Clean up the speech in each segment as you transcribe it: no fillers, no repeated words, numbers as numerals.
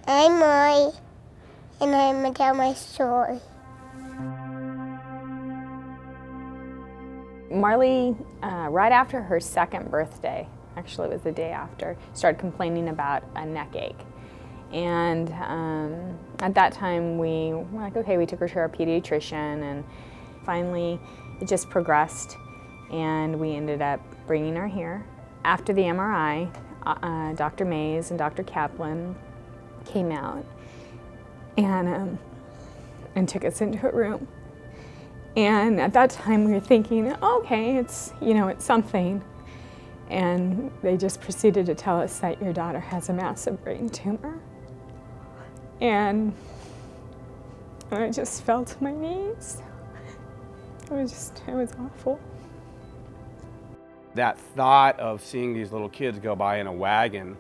I'm Marley, and I'm going to tell my story. Marley, right after her second birthday, actually it was the day after, started complaining about a neck ache. And at that time we were like, okay, we took her to our pediatrician, and finally it just progressed and we ended up bringing her here. After the MRI, Dr. Mays and Dr. Kaplan came out and took us into a room. And at that time we were thinking, okay, it's something. And they just proceeded to tell us that your daughter has a massive brain tumor. And I just fell to my knees. It was awful. That thought of seeing these little kids go by in a wagon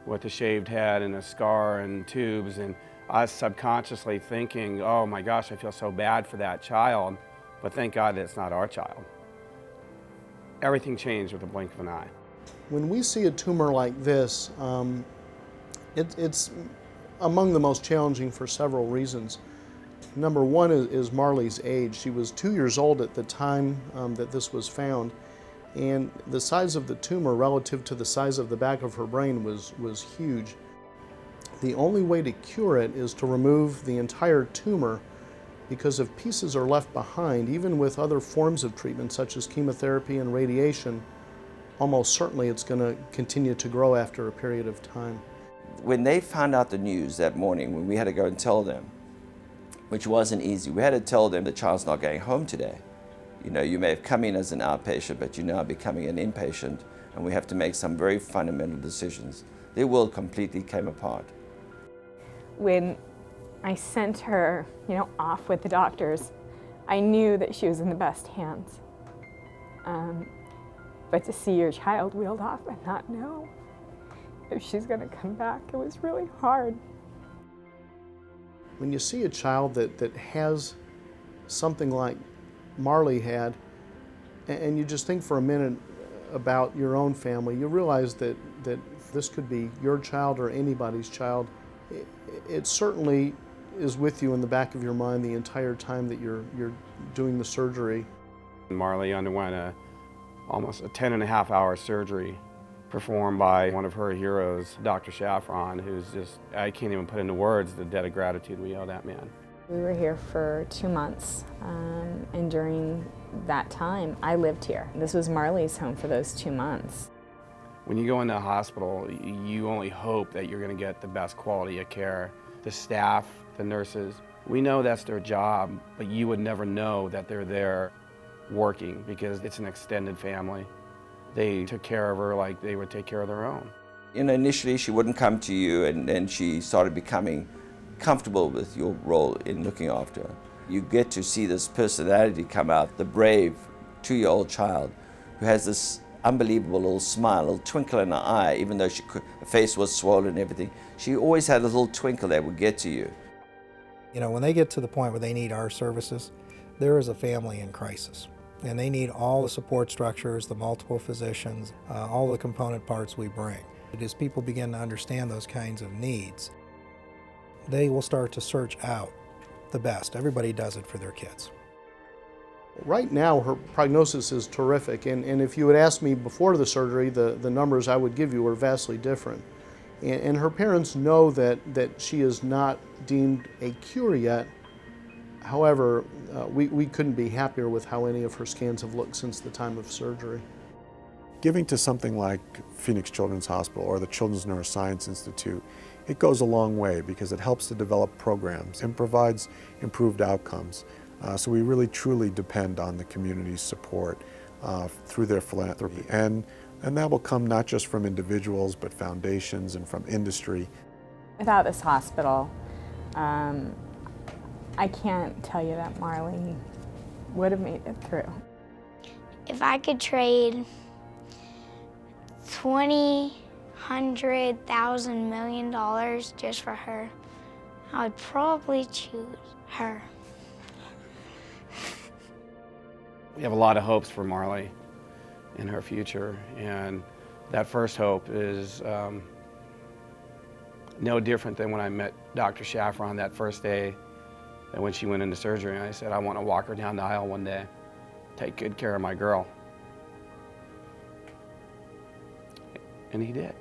with a shaved head and a scar and tubes, and us subconsciously thinking, oh my gosh, I feel so bad for that child, but thank God that it's not our child. Everything changed with a blink of an eye. When we see a tumor like this, it's among the most challenging for several reasons. Number one is Marley's age. She was 2 years old at the time that this was found, and the size of the tumor relative to the size of the back of her brain was huge. The only way to cure it is to remove the entire tumor, because if pieces are left behind, even with other forms of treatment such as chemotherapy and radiation, almost certainly it's going to continue to grow after a period of time. When they found out the news that morning, when we had to go and tell them, which wasn't easy, we had to tell them the child's not going home today. You may have come in as an outpatient, but you're now becoming an inpatient, and we have to make some very fundamental decisions. Their world completely came apart. When I sent her, off with the doctors, I knew that she was in the best hands. But to see your child wheeled off and not know if she's going to come back, it was really hard. When you see a child that has something like Marley had, and you just think for a minute about your own family, you realize that this could be your child or anybody's child. It certainly is with you in the back of your mind the entire time that you're doing the surgery. Marley underwent almost a 10.5-hour surgery performed by one of her heroes, Dr. Shafron, who's just, I can't even put into words the debt of gratitude we owe that man. We were here for 2 months, and during that time, I lived here. This was Marley's home for those 2 months. When you go into a hospital, you only hope that you're going to get the best quality of care. The staff, the nurses, we know that's their job, but you would never know that they're there working because it's an extended family. They took care of her like they would take care of their own. Initially she wouldn't come to you, and then she started becoming comfortable with your role in looking after her. You get to see this personality come out, the brave 2-year-old child who has this unbelievable little smile, a little twinkle in her eye, even though her face was swollen and everything. She always had a little twinkle that would get to you. When they get to the point where they need our services, there is a family in crisis. And they need all the support structures, the multiple physicians, all the component parts we bring. As people begin to understand those kinds of needs, they will start to search out the best. Everybody does it for their kids. Right now, her prognosis is terrific, and if you had asked me before the surgery, the numbers I would give you were vastly different. And her parents know that she is not deemed a cure yet. However, we couldn't be happier with how any of her scans have looked since the time of surgery. Giving to something like Phoenix Children's Hospital or the Children's Neuroscience Institute, it goes a long way because it helps to develop programs and provides improved outcomes. So we really truly depend on the community's support through their philanthropy. And that will come not just from individuals, but foundations and from industry. Without this hospital, I can't tell you that Marley would have made it through. If I could trade $20, $100, $1,000, million just for her, I would probably choose her. We have a lot of hopes for Marley in her future, and that first hope is No different than when I met Dr. Shafron that first day, and when she went into surgery, and I said, I want to walk her down the aisle one day, take good care of my girl. And he did.